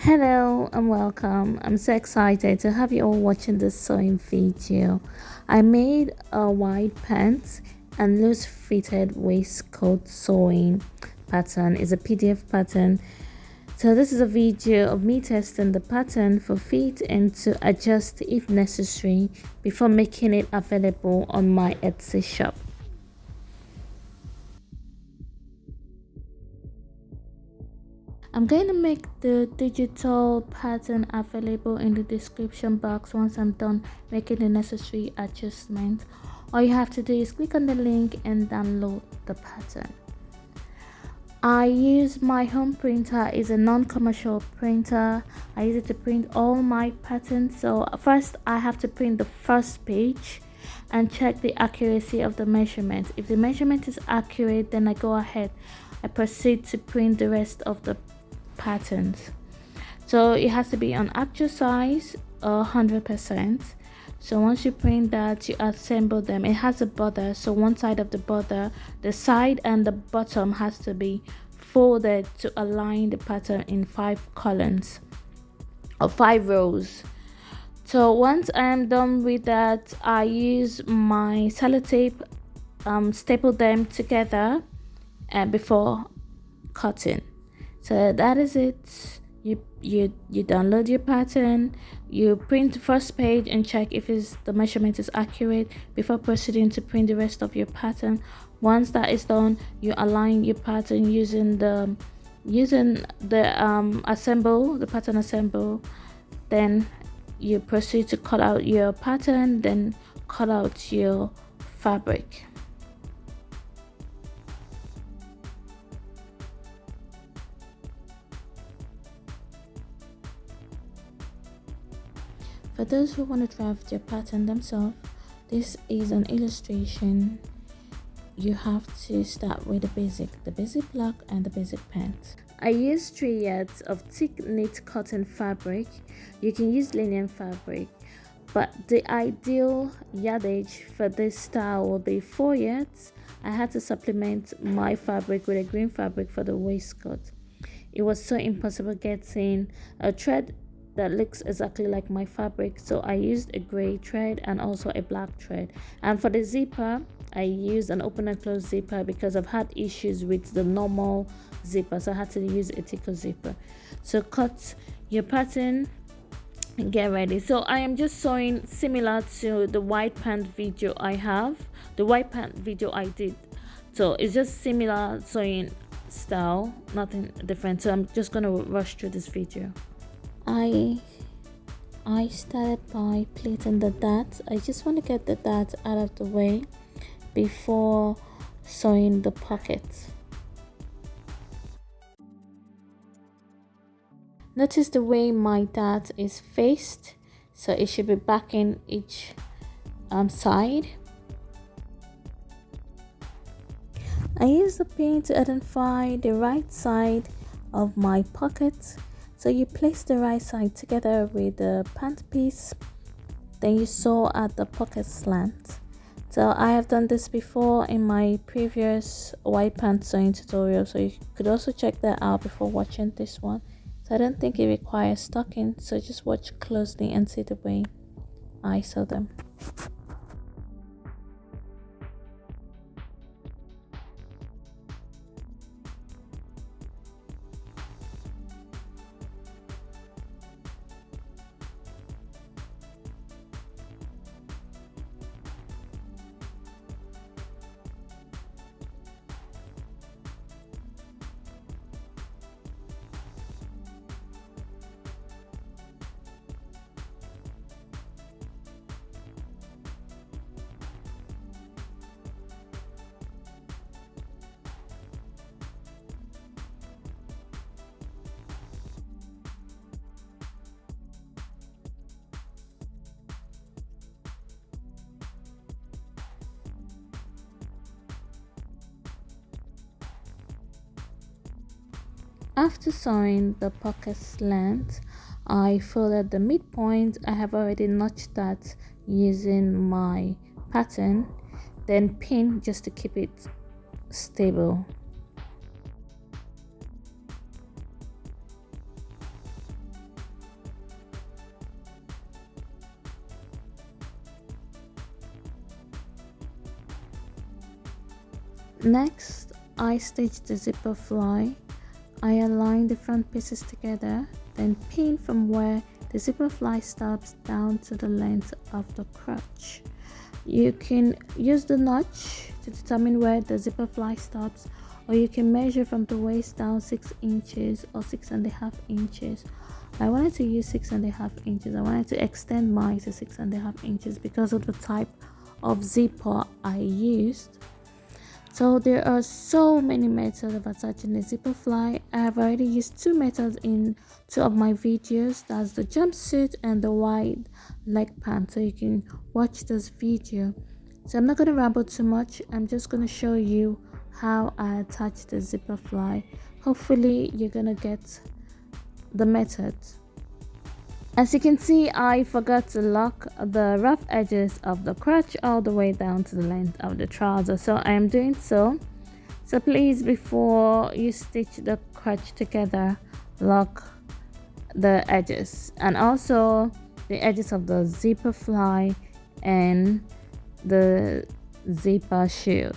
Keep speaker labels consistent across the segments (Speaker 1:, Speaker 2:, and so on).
Speaker 1: Hello and welcome. I'm so excited to have you all watching this sewing video. I made a white pants and loose fitted waistcoat sewing pattern. It's a PDF pattern. So this is a video of me testing the pattern for fit and to adjust if necessary before making it available on my Etsy shop. I'm going to make the digital pattern available in the description box once I'm done making the necessary adjustments. All you have to do is click on the link and download the pattern. I use my home printer. It's a non-commercial printer. I use it to print all my patterns. So first I have to print the first page and check the accuracy of the measurement. If the measurement is accurate, then I proceed to print the rest of the patterns. So it has to be on actual size 100%. So once you print that, you assemble them. It has a border, so one side of the border, the side and the bottom has to be folded to align the pattern in 5 columns or 5 rows. So once I'm done with that, I use my sellotape, staple them together before cutting. So that is it. You download your pattern, you print the first page and check if the measurement is accurate before proceeding to print the rest of your pattern. Once that is done, you align your pattern using the pattern assemble. Then you proceed to cut out your pattern, then cut out your fabric. For those who want to draft their pattern themselves, this is an illustration. You have to start with the basic block and the basic pants. I use 3 yards of thick knit cotton fabric. You can use linen fabric, but the ideal yardage for this style will be 4 yards. I had to supplement my fabric with a green fabric for the waistcoat. It was so impossible getting a thread that looks exactly like my fabric, so I used a gray thread and also a black thread. And for the zipper, I used an open and close zipper because I've had issues with the normal zipper, so I had to use a thicker zipper. So cut your pattern and get ready. So I am just sewing similar to the white pant video I did. So it's just similar sewing style, nothing different. So I'm just gonna rush through this video. I started by pleating the darts. I just want to get the darts out of the way before sewing the pockets. Notice the way my dart is faced, so it should be backing each side. I use the pin to identify the right side of my pocket. So you place the right side together with the pant piece, then you sew at the pocket slant. So I have done this before in my previous white pants sewing tutorial, so you could also check that out before watching this one. So I don't think it requires stocking, so just watch closely and see the way I sew them. After sewing the pocket slant, I folded the midpoint. I have already notched that using my pattern, then pin just to keep it stable. Next, I stitch the zipper fly. I align the front pieces together, then pin from where the zipper fly stops down to the length of the crotch. You can use the notch to determine where the zipper fly stops, or you can measure from the waist down 6 inches or 6.5 inches. I wanted to use 6.5 inches. I wanted to extend mine to 6.5 inches because of the type of zipper I used. So there are so many methods of attaching a zipper fly. I have already used two methods in two of my videos. That's the jumpsuit and the wide leg pant. So you can watch this video. So I'm not going to ramble too much. I'm just going to show you how I attach the zipper fly. Hopefully you're going to get the method. As you can see, I forgot to lock the rough edges of the crotch all the way down to the length of the trouser, so I am doing so. So please, before you stitch the crotch together, lock the edges and also the edges of the zipper fly and the zipper shield.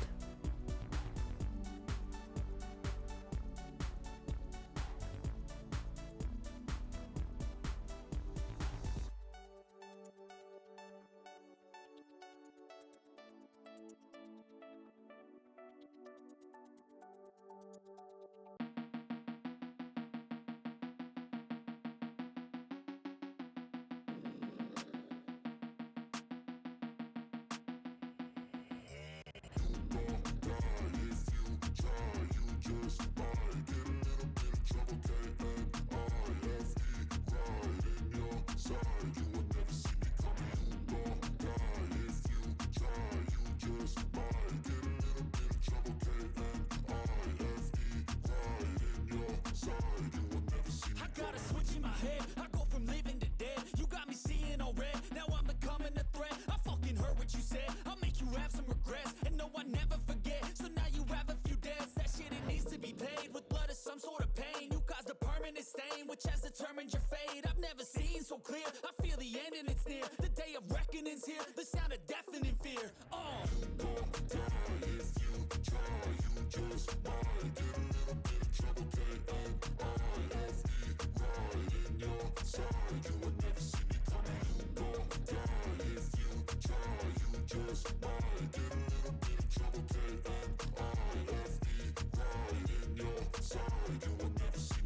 Speaker 2: Got a switch in my head, I go from living to dead. You got me seeing all red, now I'm becoming a threat. I fucking heard what you said, I'll make you have some regrets. And no, I never forget, so now you have a few debts. That shit, it needs to be paid with blood or some sort of pain. You caused a permanent stain, which has determined your fate. I've never seen so clear, I feel the end and it's near. The day of reckoning's here, the sound of deafening fear.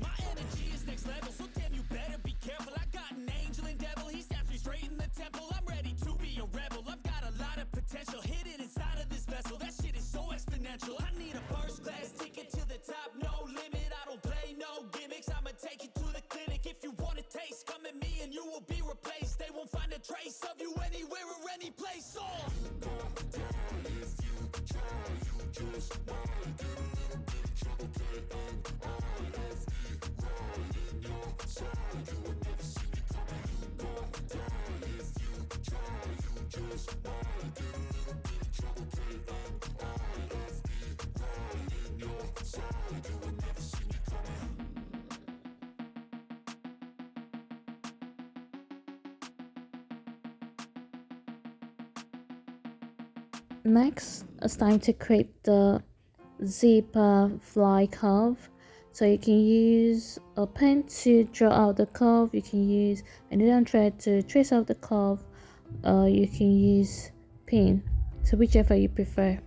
Speaker 2: My energy is next level, so damn you better be careful. I got an angel and devil, he snaps me straight in the temple. I'm ready to be a rebel, I've got a lot of potential hidden inside of this vessel. That shit is so exponential. I need a first class ticket to the top, no limit. I don't play no gimmicks, I'ma take you to the clinic. If you want a taste, come at me and you will be replaced. They won't find a trace of you anywhere or any place.
Speaker 1: Next, it's time to create the zipper fly curve. So you can use a pen to draw out the curve. You can use a needle thread to trace out the curve. You can use pin, so whichever you prefer.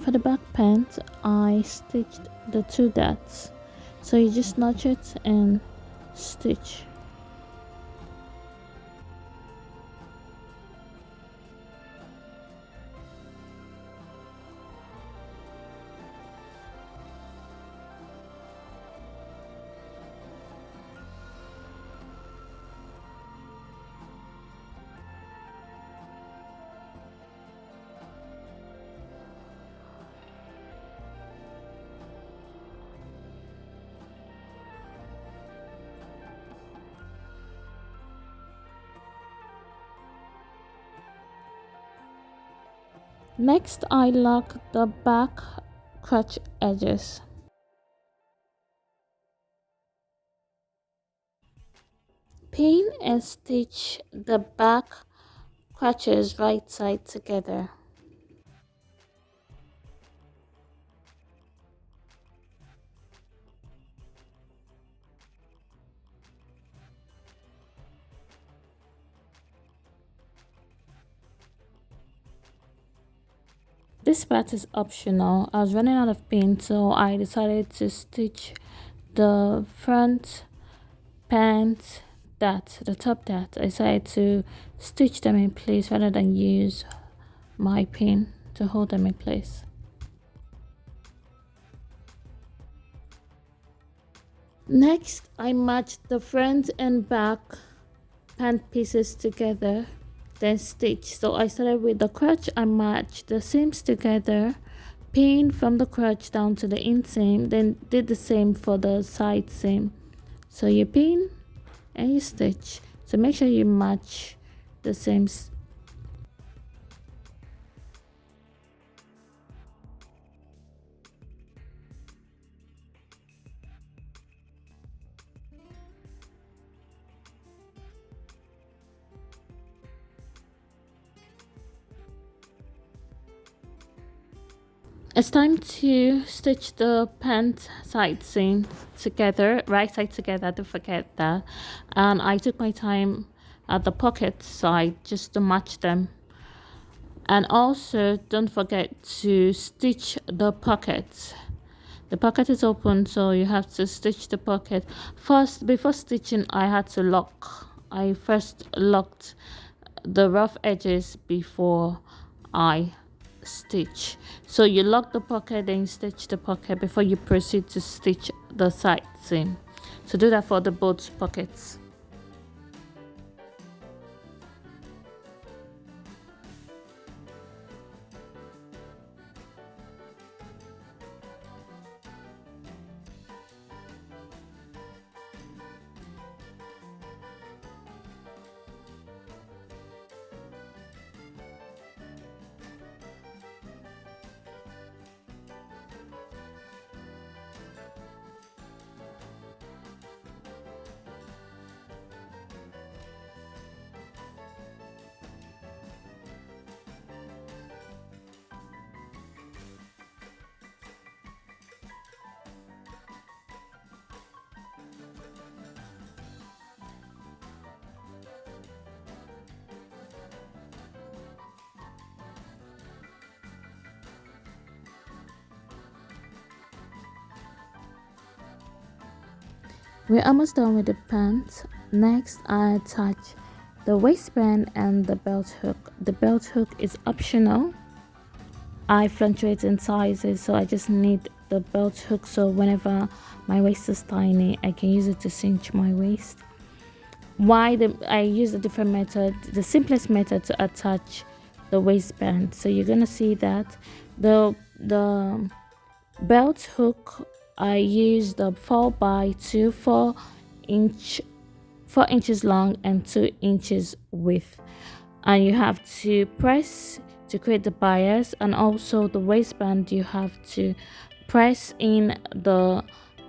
Speaker 1: For the back pant, I stitched the two dots. So you just notch it and stitch. Next, I lock the back crotch edges. Pin and stitch the back crotches right side together. This part is optional. I was running out of pin, so I decided to stitch the front pants that the top that I decided to stitch them in place rather than use my pin to hold them in place. Next, I matched the front and back pant pieces together, then stitch. So I started with the crotch, I matched the seams together, pinned from the crotch down to the inseam, then did the same for the side seam. So you pin and you stitch. So make sure you match the seams. It's time to stitch the pant side seam together, right side together, don't forget that. And I took my time at the pocket side just to match them. And also don't forget to stitch the pocket. The pocket is open, so you have to stitch the pocket. First, before stitching, I had to lock. I first locked the rough edges before I stitch. So you lock the pocket, then you stitch the pocket before you proceed to stitch the side seam. So do that for the both pockets. We're almost done with the pants. Next, I attach the waistband and the belt hook. The belt hook is optional. I fluctuate in sizes, so I just need the belt hook, so whenever my waist is tiny, I can use it to cinch my waist. I use a different method, the simplest method to attach the waistband. So you're gonna see that the belt hook, I use the 4x2, 4 inches long and 2 inches width, and you have to press to create the bias, and also the waistband you have to press in the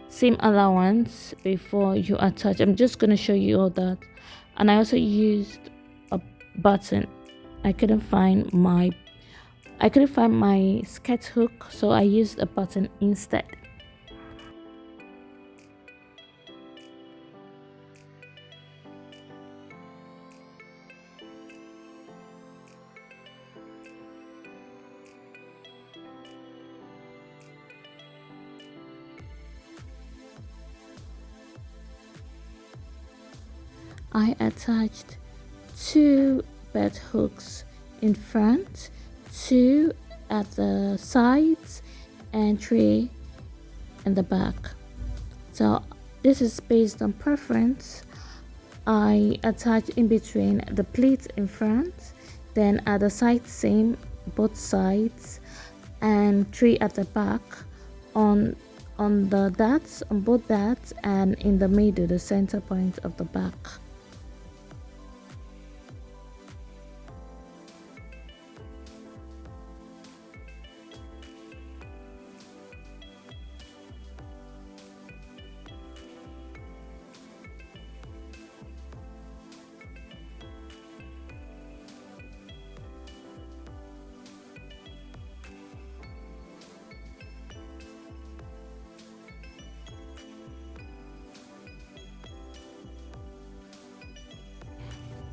Speaker 1: seam allowance before you attach. I'm just going to show you all that. And I also used a button. I couldn't find my skirt hook, so I used a button instead. I attached 2 belt hooks in front, 2 at the sides, and 3 in the back. So this is based on preference. I attach in between the pleats in front, then at the side same both sides, and 3 at the back on the darts, on both darts, and in the middle, the center point of the back.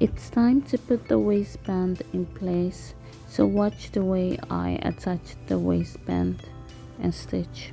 Speaker 1: It's time to put the waistband in place, so watch the way I attach the waistband and stitch.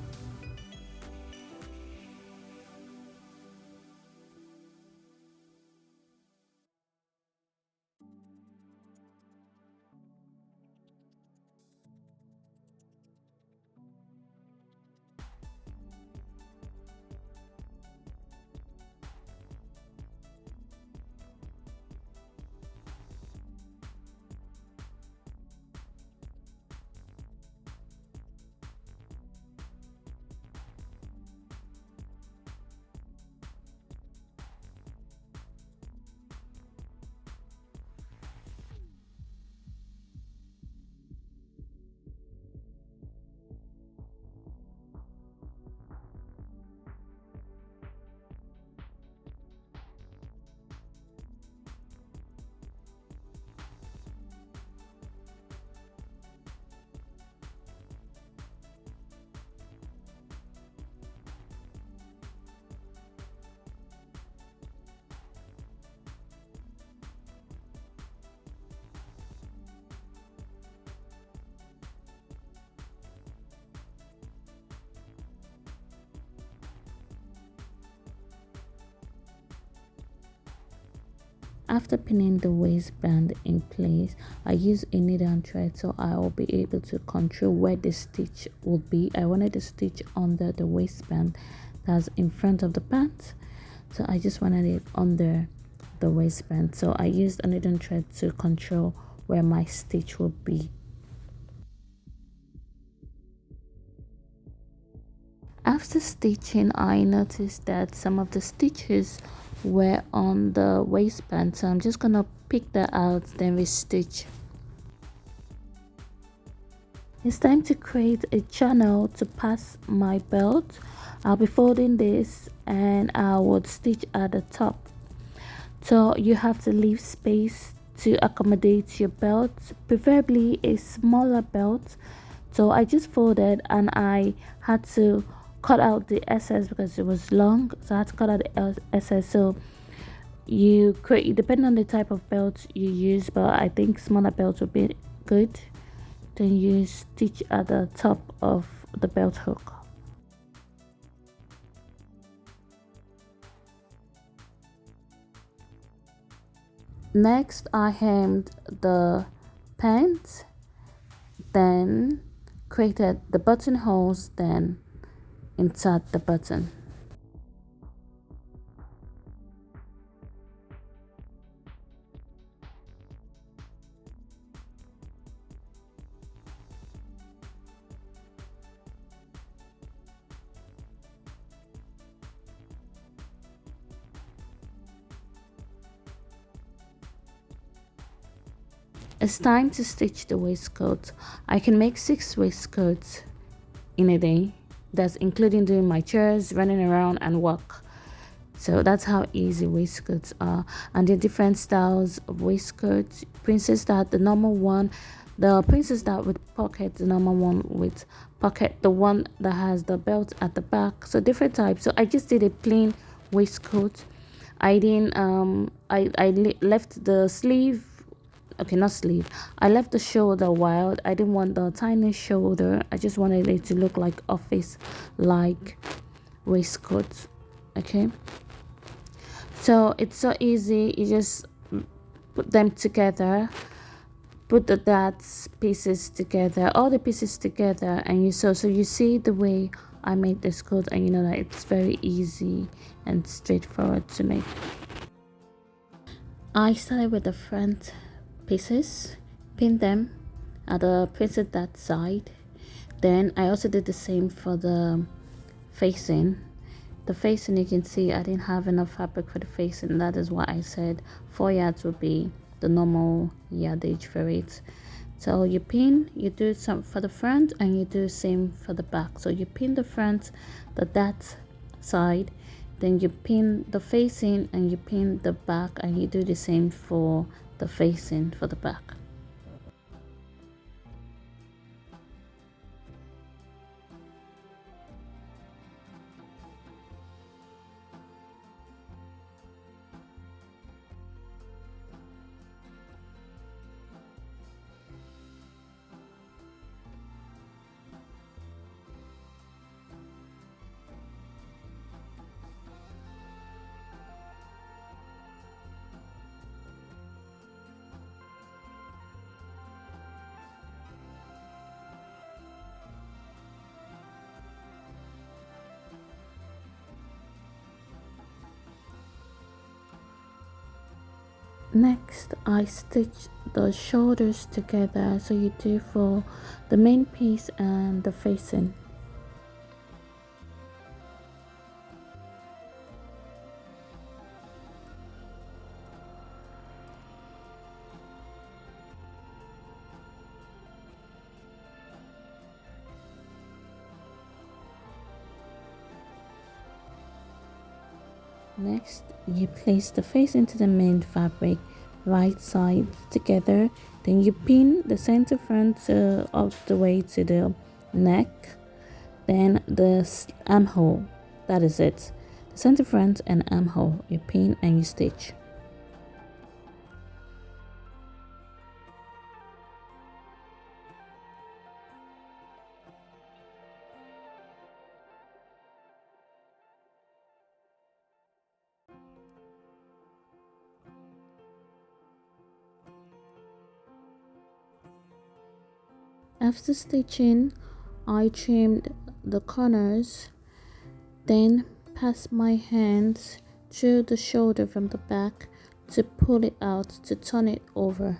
Speaker 1: After pinning the waistband in place, I use a needle and thread so I will be able to control where the stitch will be. I wanted the stitch under the waistband that's in front of the pants, so I just wanted it under the waistband. So I used a needle and thread to control where my stitch will be. After stitching, I noticed that some of the stitches were on the waistband, so I'm just gonna pick that out, then we stitch. It's time to create a channel to pass my belt. I'll be folding this and I would stitch at the top, so you have to leave space to accommodate your belt, preferably a smaller belt. So I just folded and I had to cut out the excess because it was long, so I had to cut out the excess. So you create, depending on the type of belt you use, but I think smaller belts would be good. Then you stitch at the top of the belt hook. Next, I hemmed the pants, then created the buttonholes, then insert the button. It's time to stitch the waistcoat. I can make 6 waistcoats in a day. That's including doing my chores, running around and work. So that's how easy waistcoats are. And there are different styles of waistcoats. Princess dart, the normal one, the princess dart with pocket, the normal one with pocket, the one that has the belt at the back. So different types. So I just did a plain waistcoat. I didn't left the sleeve, okay, not sleeve, I left the shoulder wild. I didn't want the tiny shoulder. I just wanted it to look like office like waistcoat. Okay, So it's so easy. You just put them together, put the dots pieces together, all the pieces together, and you sew. So you see the way I made this coat, and you know that it's very easy and straightforward to make. I started with the front pieces, pinned them at the printed that side. Then I also did the same for the facing. The facing, you can see I didn't have enough fabric for the facing. That is why I said 4 yards would be the normal yardage for it. So you pin, you do some for the front, and you do the same for the back. So you pin the front, that side, then you pin the facing, and you pin the back, and you do the same for the facing for the back. Next, I stitch the shoulders together, so you do for the main piece and the facing. Next, you place the face into the main fabric, right side together. Then you pin the center front all the way to the neck. Then the armhole. That is it. The center front and armhole. You pin and you stitch. After stitching, I trimmed the corners, then passed my hands through the shoulder from the back to pull it out to turn it over.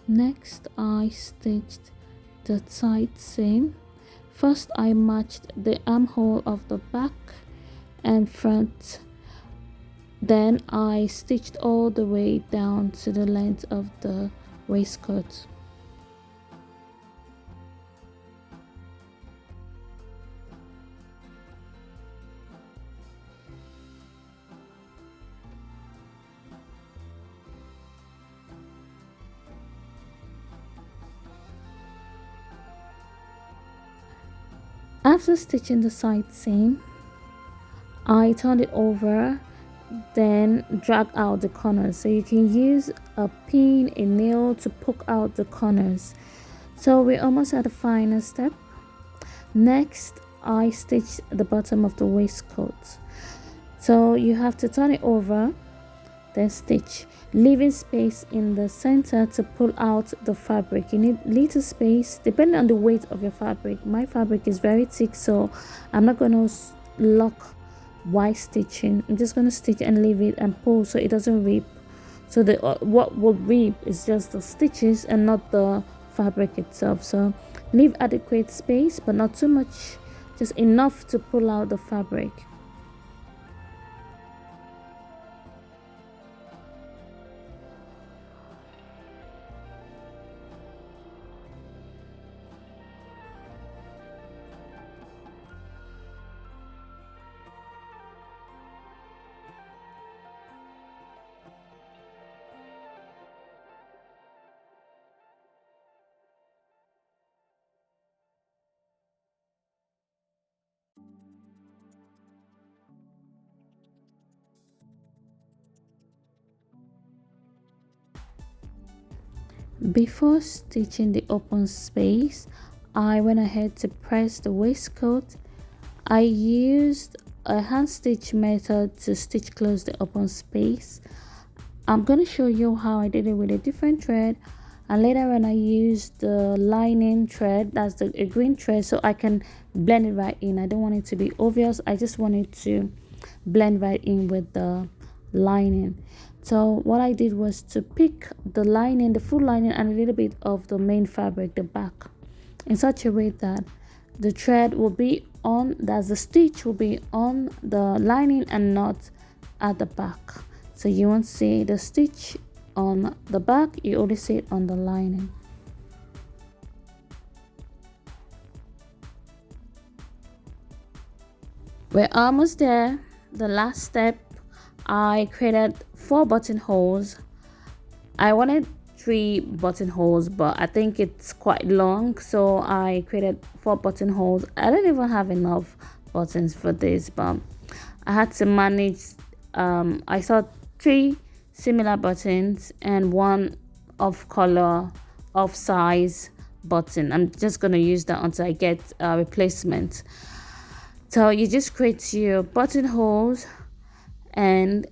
Speaker 1: Next, I stitched the side seam. First, I matched the armhole of the back and front. Then I stitched all the way down to the length of the waistcoat. After stitching the side seam, I turned it over, then drag out the corners. So you can use a pin, a nail to poke out the corners. So we're almost at the final step. Next, I stitched the bottom of the waistcoat. So you have to turn it over, then stitch, leaving space in the center to pull out the fabric. You need little space depending on the weight of your fabric. My fabric is very thick, so I'm not going to lock while stitching. I'm just going to stitch and leave it and pull so it doesn't rip. So the what will rip is just the stitches and not the fabric itself. So leave adequate space, but not too much, just enough to pull out the fabric. Before stitching the open space, I went ahead to press the waistcoat. I used a hand stitch method to stitch close the open space. I'm going to show you how I did it with a different thread, and later on I used the lining thread, that's a green thread, so I can blend it right in. I don't want it to be obvious, I just want it to blend right in with the lining. So what I did was to pick the lining, the full lining, and a little bit of the main fabric, the back, in such a way that the thread will be on, that the stitch will be on the lining and not at the back. So you won't see the stitch on the back, you only see it on the lining. We're almost there. The last step, I created 4 buttonholes. I wanted 3 buttonholes, but I think it's quite long, so I created 4 buttonholes. I don't even have enough buttons for this, but I had to manage. I saw 3 similar buttons and 1 of color, of size button. I'm just gonna use that until I get a replacement. So you just create your buttonholes and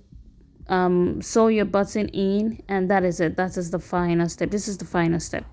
Speaker 1: sew your button in, and that is it. That is the final step. This is the final step.